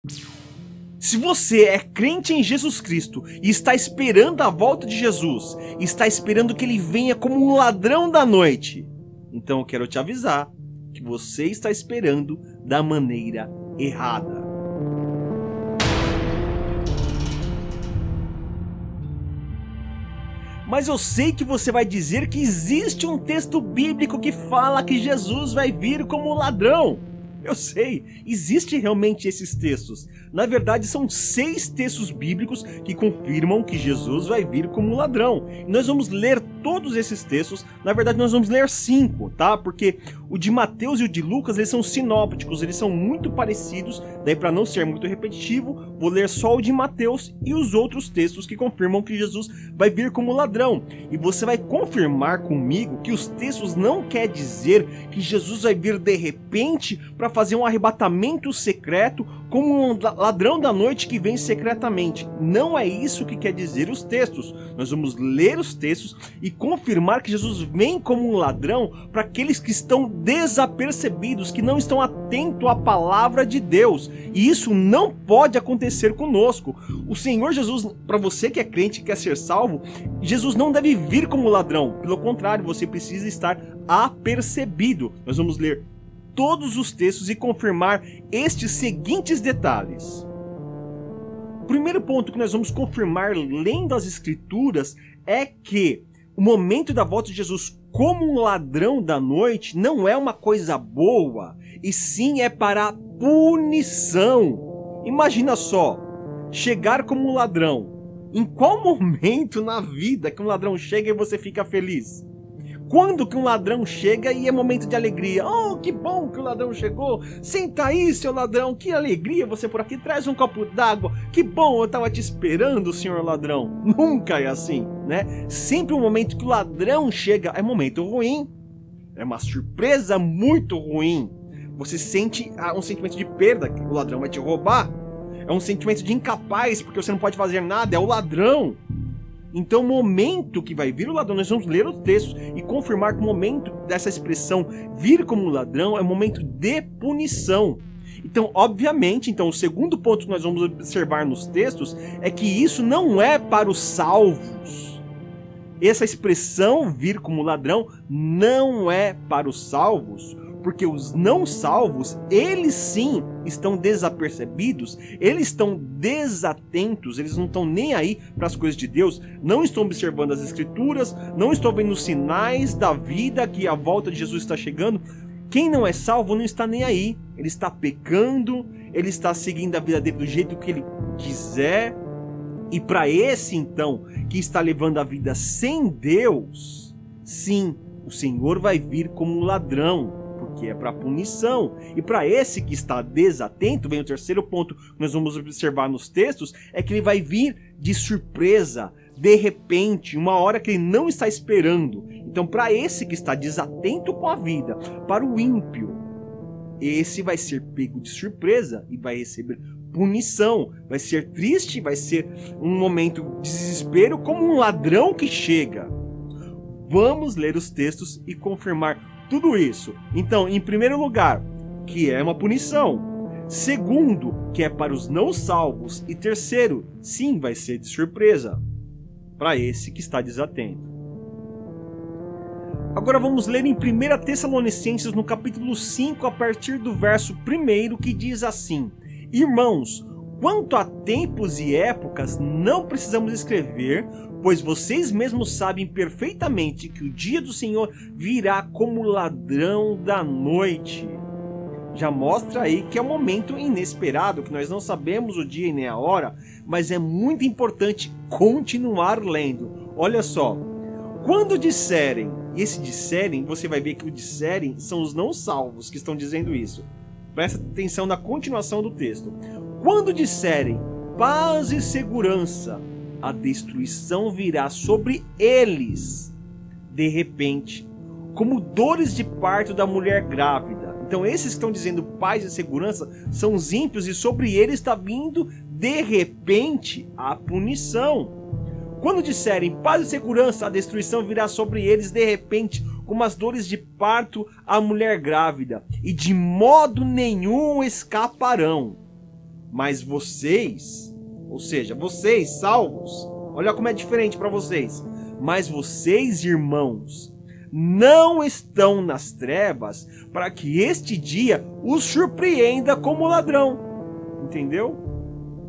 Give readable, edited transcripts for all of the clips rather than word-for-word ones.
Se você é crente em Jesus Cristo e está esperando a volta de Jesus, está esperando que ele venha como um ladrão da noite, então eu quero te avisar que você está esperando da maneira errada. Mas eu sei que você vai dizer que existe um texto bíblico que fala que Jesus vai vir como um ladrão. Eu sei, existem realmente esses textos. Na verdade, são 6 textos bíblicos que confirmam que Jesus vai vir como um ladrão. E nós vamos ler todos esses textos. Na verdade, nós vamos ler 5, tá? Porque o de Mateus e o de Lucas, eles são sinópticos, eles são muito parecidos. Daí, para não ser muito repetitivo, vou ler só o de Mateus e os outros textos que confirmam que Jesus vai vir como ladrão. E você vai confirmar comigo que os textos não quer dizer que Jesus vai vir de repente para fazer um arrebatamento secreto como um ladrão da noite que vem secretamente. Não é isso que quer dizer os textos. Nós vamos ler os textos e confirmar que Jesus vem como um ladrão para aqueles que estão desapercebidos, que não estão atentos à palavra de Deus. E isso não pode acontecer conosco. O Senhor Jesus, para você que é crente e quer ser salvo, Jesus não deve vir como ladrão. Pelo contrário, você precisa estar apercebido. Nós vamos ler todos os textos e confirmar estes seguintes detalhes. O primeiro ponto que nós vamos confirmar lendo as Escrituras é que o momento da volta de Jesus como um ladrão da noite não é uma coisa boa, e sim é para punição. Imagina só, chegar como um ladrão. Em qual momento na vida que um ladrão chega e você fica feliz? Quando que um ladrão chega e é momento de alegria? Oh, que bom que o ladrão chegou. Senta aí, seu ladrão. Que alegria você por aqui. Traz um copo d'água. Que bom, eu estava te esperando, senhor ladrão. Nunca é assim, né? Sempre o momento que o ladrão chega é momento ruim. É uma surpresa muito ruim. Você sente um sentimento de perda, que o ladrão vai te roubar. É um sentimento de incapaz, porque você não pode fazer nada. É o ladrão. Então, o momento que vai vir o ladrão, nós vamos ler os textos e confirmar que o momento dessa expressão vir como um ladrão é um momento de punição. Então, obviamente, o segundo ponto que nós vamos observar nos textos é que isso não é para os salvos. Essa expressão vir como ladrão não é para os salvos, porque os não salvos, eles sim estão desapercebidos, eles estão desatentos, eles não estão nem aí para as coisas de Deus, não estão observando as Escrituras, não estão vendo os sinais da vida que a volta de Jesus está chegando. Quem não é salvo não está nem aí, ele está pecando, ele está seguindo a vida dele do jeito que ele quiser. E para esse então, que está levando a vida sem Deus, sim, o Senhor vai vir como um ladrão, porque é para punição. E para esse que está desatento, vem o terceiro ponto que nós vamos observar nos textos, é que ele vai vir de surpresa, de repente, uma hora que ele não está esperando. Então, para esse que está desatento com a vida, para o ímpio, esse vai ser pego de surpresa e vai receber punição, vai ser triste, vai ser um momento de desespero, como um ladrão que chega. Vamos ler os textos e confirmar tudo isso. Então, em primeiro lugar, que é uma punição. Segundo, que é para os não salvos. E terceiro, sim, vai ser de surpresa para esse que está desatento. Agora vamos ler em 1 Tessalonicenses, no capítulo 5, a partir do verso 1, que diz assim: Irmãos, quanto a tempos e épocas, não precisamos escrever, pois vocês mesmos sabem perfeitamente que o dia do Senhor virá como ladrão da noite. Já mostra aí que é um momento inesperado, que nós não sabemos o dia e nem a hora, mas é muito importante continuar lendo. Olha só, quando disserem, e esse disserem, você vai ver que o disserem são os não salvos que estão dizendo isso. Presta atenção na continuação do texto. Quando disserem paz e segurança, a destruição virá sobre eles, de repente, como dores de parto da mulher grávida. Então esses que estão dizendo paz e segurança são os ímpios, e sobre eles está vindo, de repente, a punição. Quando disserem paz e segurança, a destruição virá sobre eles, de repente, como as dores de parto à mulher grávida, e de modo nenhum escaparão. Mas vocês, ou seja, vocês salvos, olha como é diferente para vocês. Mas vocês, irmãos, não estão nas trevas para que este dia os surpreenda como ladrão. Entendeu?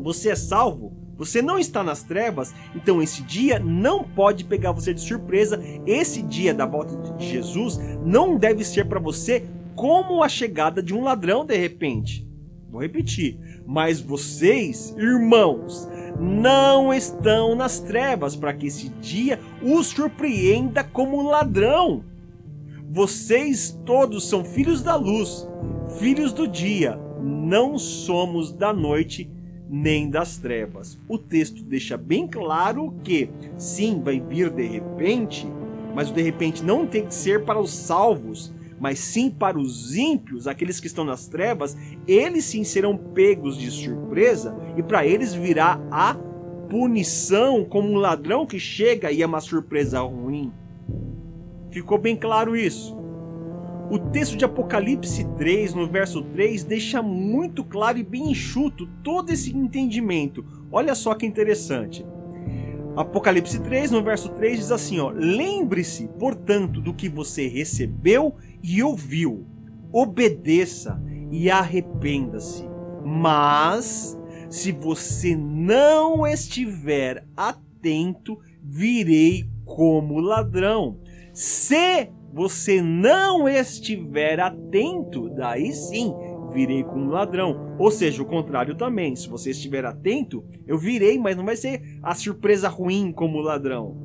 Você é salvo, você não está nas trevas, então esse dia não pode pegar você de surpresa. Esse dia da volta de Jesus não deve ser para você como a chegada de um ladrão de repente. Vou repetir. Mas vocês, irmãos, não estão nas trevas para que esse dia os surpreenda como um ladrão. Vocês todos são filhos da luz, filhos do dia. Não somos da noite nem das trevas. O texto deixa bem claro que sim, vai vir de repente, mas o de repente não tem que ser para os salvos, mas sim para os ímpios, aqueles que estão nas trevas. Eles sim serão pegos de surpresa e para eles virá a punição, como um ladrão que chega e é uma surpresa ruim. Ficou bem claro isso? O texto de Apocalipse 3, no verso 3, deixa muito claro e bem enxuto todo esse entendimento. Olha só que interessante. Apocalipse 3, no verso 3, diz assim, ó: lembre-se, portanto, do que você recebeu e ouviu. Obedeça e arrependa-se. Mas, se você não estiver atento, virei como ladrão. Se você não estiver atento, daí sim, virei como ladrão. Ou seja, o contrário também. Se você estiver atento, eu virei, mas não vai ser a surpresa ruim como ladrão.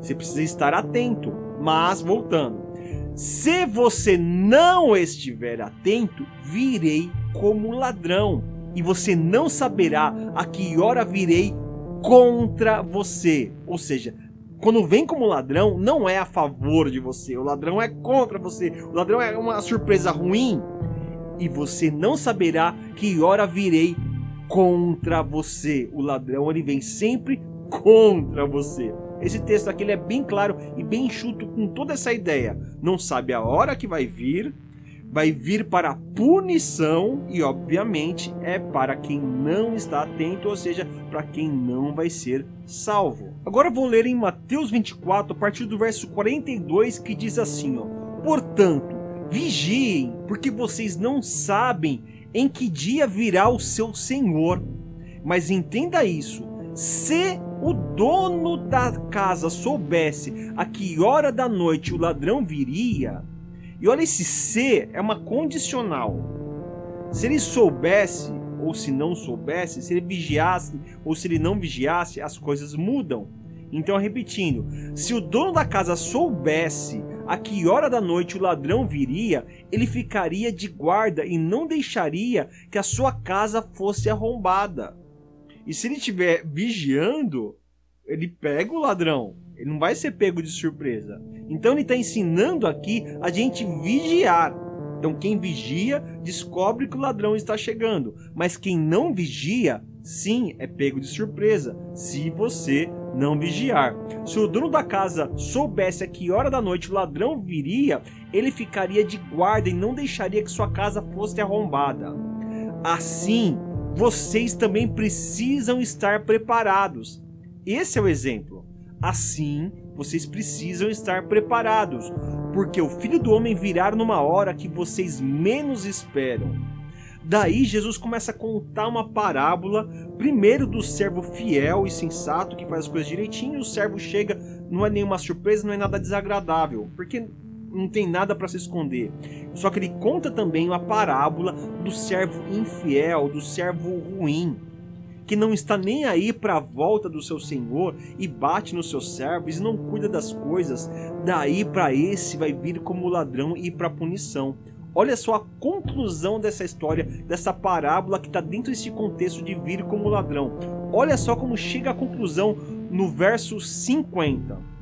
Você precisa estar atento. Mas, voltando. Se você não estiver atento, virei como ladrão. E você não saberá a que hora virei contra você. Ou seja, quando vem como ladrão, não é a favor de você. O ladrão é contra você. O ladrão é uma surpresa ruim. E você não saberá que hora virei contra você. O ladrão, ele vem sempre contra você. Esse texto aqui ele é bem claro e bem enxuto com toda essa ideia. Não sabe a hora que vai vir para a punição e, obviamente, é para quem não está atento, ou seja, para quem não vai ser salvo. Agora eu vou ler em Mateus 24, a partir do verso 42, que diz assim, ó: portanto, vigiem, porque vocês não sabem em que dia virá o seu Senhor. Mas entenda isso, se o dono da casa soubesse a que hora da noite o ladrão viria... E olha, esse se é uma condicional. Se ele soubesse ou se não soubesse, se ele vigiasse ou se ele não vigiasse, as coisas mudam. Então, repetindo, se o dono da casa soubesse a que hora da noite o ladrão viria, ele ficaria de guarda e não deixaria que a sua casa fosse arrombada. E se ele estiver vigiando, ele pega o ladrão. Ele não vai ser pego de surpresa. Então ele está ensinando aqui a gente vigiar. Então quem vigia descobre que o ladrão está chegando. Mas quem não vigia, sim, é pego de surpresa, se você não vigiar. Se o dono da casa soubesse a que hora da noite o ladrão viria, ele ficaria de guarda e não deixaria que sua casa fosse arrombada. Assim, vocês também precisam estar preparados. Esse é o exemplo. Assim, vocês precisam estar preparados, porque o Filho do Homem virá numa hora que vocês menos esperam. Daí Jesus começa a contar uma parábola, primeiro do servo fiel e sensato, que faz as coisas direitinho. O servo chega, não é nenhuma surpresa, não é nada desagradável, porque não tem nada para se esconder. Só que ele conta também uma parábola do servo infiel, do servo ruim, que não está nem aí para a volta do seu senhor e bate nos seus servos e não cuida das coisas. Daí para esse vai vir como ladrão e para punição. Olha só a conclusão dessa história, dessa parábola que está dentro desse contexto de vir como ladrão. Olha só como chega a conclusão no verso 50.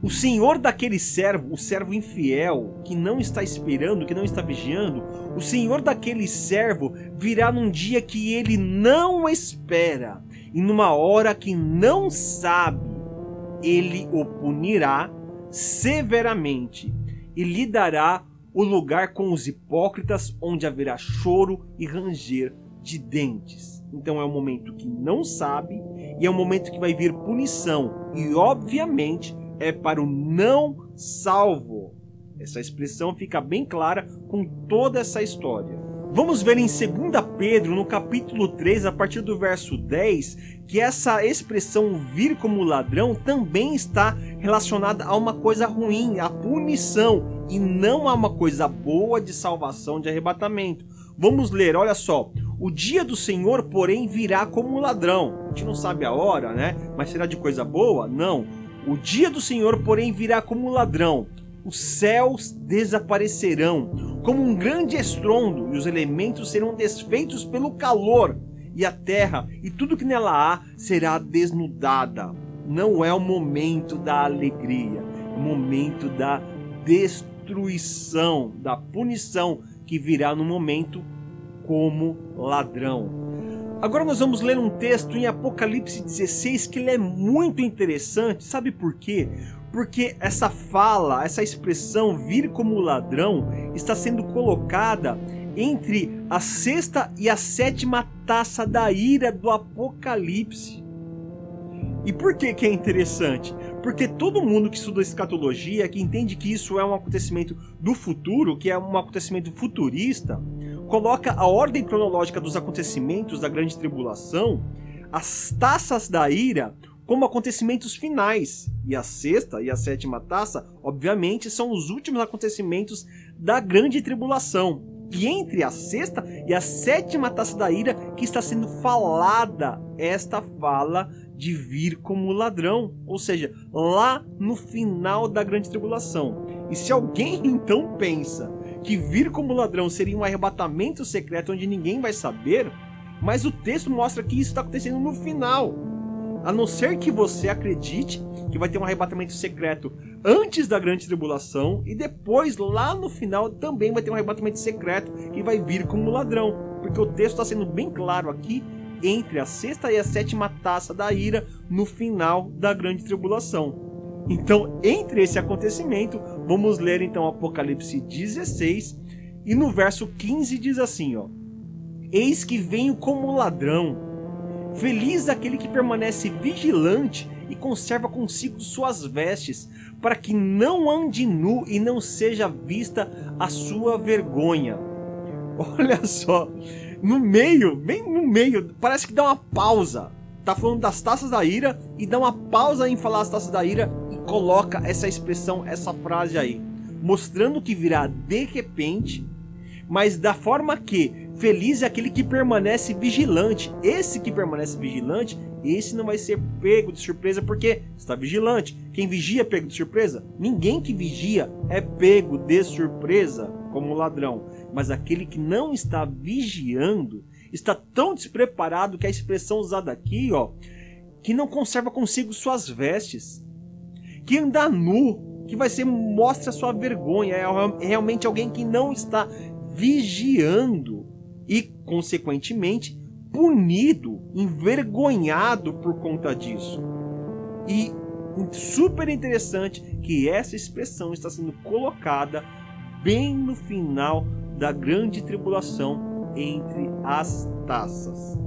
O senhor daquele servo, o servo infiel, que não está esperando, que não está vigiando, o senhor daquele servo virá num dia que ele não espera e numa hora que não sabe. Ele o punirá severamente e lhe dará o lugar com os hipócritas, onde haverá choro e ranger de dentes. Então é um momento que não sabe e é um momento que vai vir punição. E obviamente é para o não salvo. Essa expressão fica bem clara com toda essa história. Vamos ver em 2 Pedro, no capítulo 3, a partir do verso 10, que essa expressão vir como ladrão também está relacionada a uma coisa ruim, a punição, e não a uma coisa boa de salvação, de arrebatamento. Vamos ler, olha só. O dia do Senhor, porém, virá como ladrão. A gente não sabe a hora, né? Mas será de coisa boa? Não. O dia do Senhor, porém, virá como ladrão. Os céus desaparecerão como um grande estrondo, e os elementos serão desfeitos pelo calor, e a terra e tudo que nela há será desnudada. Não é o momento da alegria, é o momento da destruição, da punição, que virá no momento como ladrão. Agora nós vamos ler um texto em Apocalipse 16 que ele é muito interessante. Sabe por quê? Porque essa fala, essa expressão vir como ladrão está sendo colocada entre a 6ª e a 7ª taça da ira do Apocalipse. E por que é interessante? Porque todo mundo que estuda escatologia, que entende que isso é um acontecimento do futuro, que é um acontecimento futurista, coloca a ordem cronológica dos acontecimentos da grande tribulação, as taças da ira, como acontecimentos finais. E a 6ª e a 7ª taça, obviamente, são os últimos acontecimentos da grande tribulação. E entre a 6ª e a 7ª taça da ira que está sendo falada esta fala de vir como ladrão, ou seja, lá no final da grande tribulação. E se alguém então pensa que vir como ladrão seria um arrebatamento secreto onde ninguém vai saber, mas o texto mostra que isso está acontecendo no final. A não ser que você acredite que vai ter um arrebatamento secreto antes da grande tribulação e depois, lá no final, também vai ter um arrebatamento secreto que vai vir como ladrão. Porque o texto está sendo bem claro aqui, entre a 6ª e a 7ª taça da ira, no final da grande tribulação. Então, entre esse acontecimento, vamos ler então Apocalipse 16, e no verso 15 diz assim, ó: Eis que venho como ladrão. Feliz aquele que permanece vigilante e conserva consigo suas vestes, para que não ande nu e não seja vista a sua vergonha. Olha só, no meio, bem no meio, parece que dá uma pausa. Tá falando das taças da ira e dá uma pausa em falar as taças da ira e coloca essa expressão, essa frase aí, mostrando que virá de repente, mas da forma que feliz é aquele que permanece vigilante. Esse que permanece vigilante, esse não vai ser pego de surpresa porque está vigilante. Quem vigia é pego de surpresa? Ninguém que vigia é pego de surpresa como ladrão. Mas aquele que não está vigiando está tão despreparado que a expressão usada aqui, ó, que não conserva consigo suas vestes, que anda nu, que vai ser mostra sua vergonha, é realmente alguém que não está vigiando e, consequentemente, punido, envergonhado por conta disso. E super interessante que essa expressão está sendo colocada bem no final da grande tribulação, entre as taças.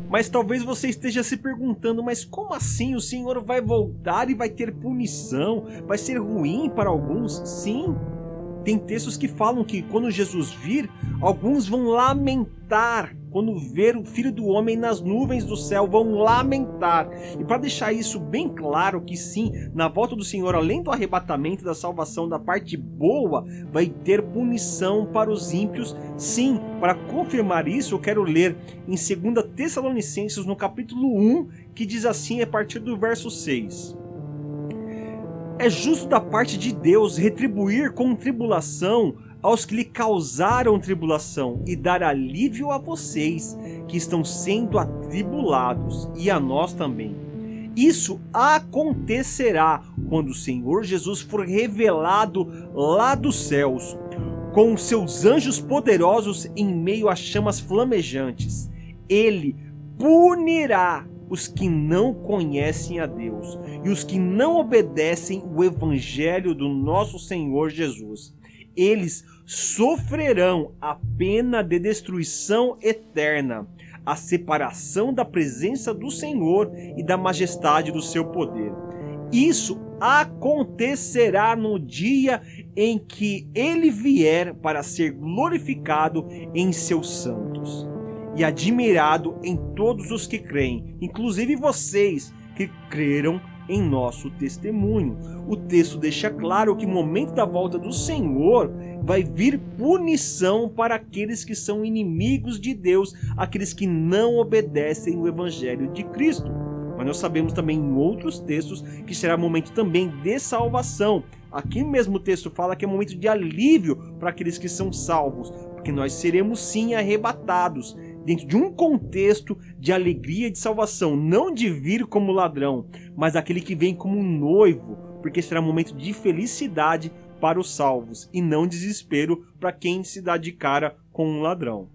Mas talvez você esteja se perguntando, mas como assim o Senhor vai voltar e vai ter punição? Vai ser ruim para alguns? Sim. Tem textos que falam que quando Jesus vir, alguns vão lamentar. Quando ver o Filho do Homem nas nuvens do céu, vão lamentar. E para deixar isso bem claro que sim, na volta do Senhor, além do arrebatamento da salvação da parte boa, vai ter punição para os ímpios. Sim, para confirmar isso, eu quero ler em 2 Tessalonicenses, no capítulo 1, que diz assim a partir do verso 6. É justo da parte de Deus retribuir com tribulação aos que lhe causaram tribulação e dar alívio a vocês que estão sendo atribulados, e a nós também. Isso acontecerá quando o Senhor Jesus for revelado lá dos céus, com os seus anjos poderosos em meio a chamas flamejantes. Ele punirá os que não conhecem a Deus e os que não obedecem o evangelho do nosso Senhor Jesus. Eles sofrerão a pena de destruição eterna, a separação da presença do Senhor e da majestade do seu poder. Isso acontecerá no dia em que ele vier para ser glorificado em seus santos e admirado em todos os que creem, inclusive vocês que creram em nosso testemunho. O texto deixa claro que no momento da volta do Senhor vai vir punição para aqueles que são inimigos de Deus, aqueles que não obedecem o Evangelho de Cristo. Mas nós sabemos também em outros textos que será momento também de salvação. Aqui mesmo o texto fala que é momento de alívio para aqueles que são salvos, porque nós seremos sim arrebatados dentro de um contexto de alegria e de salvação, não de vir como ladrão, mas aquele que vem como um noivo, porque será um momento de felicidade para os salvos e não desespero para quem se dá de cara com um ladrão.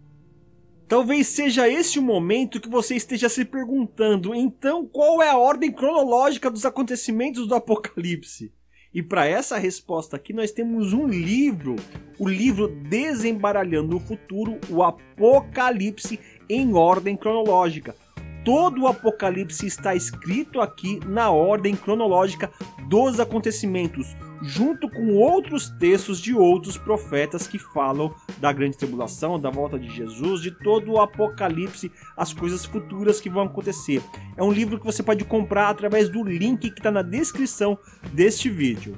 Talvez seja esse o momento que você esteja se perguntando, então qual é a ordem cronológica dos acontecimentos do Apocalipse? E para essa resposta aqui nós temos um livro, o livro Desembaralhando o Futuro, o Apocalipse em ordem cronológica. Todo o Apocalipse está escrito aqui na ordem cronológica dos acontecimentos, junto com outros textos de outros profetas que falam da grande tribulação, da volta de Jesus, de todo o Apocalipse, as coisas futuras que vão acontecer. É um livro que você pode comprar através do link que está na descrição deste vídeo.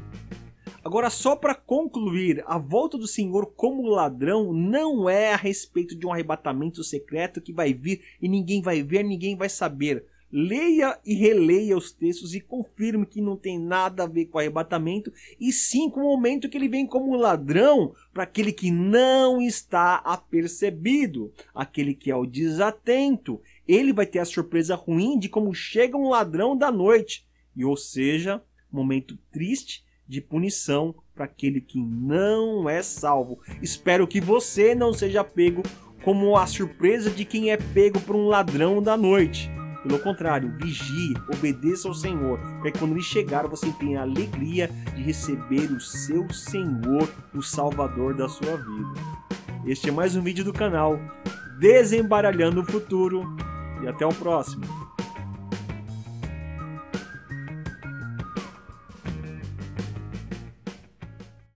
Agora, só para concluir, a volta do Senhor como ladrão não é a respeito de um arrebatamento secreto que vai vir e ninguém vai ver, ninguém vai saber. Leia e releia os textos e confirme que não tem nada a ver com arrebatamento, e sim com o momento que ele vem como ladrão para aquele que não está apercebido, aquele que é o desatento. Ele vai ter a surpresa ruim de como chega um ladrão da noite, e ou seja, momento triste de punição para aquele que não é salvo. Espero que você não seja pego como a surpresa de quem é pego por um ladrão da noite. Pelo contrário, vigie, obedeça ao Senhor, para que quando ele chegar você tenha a alegria de receber o seu Senhor, o Salvador da sua vida. Este é mais um vídeo do canal Desembaralhando o Futuro, e até o próximo.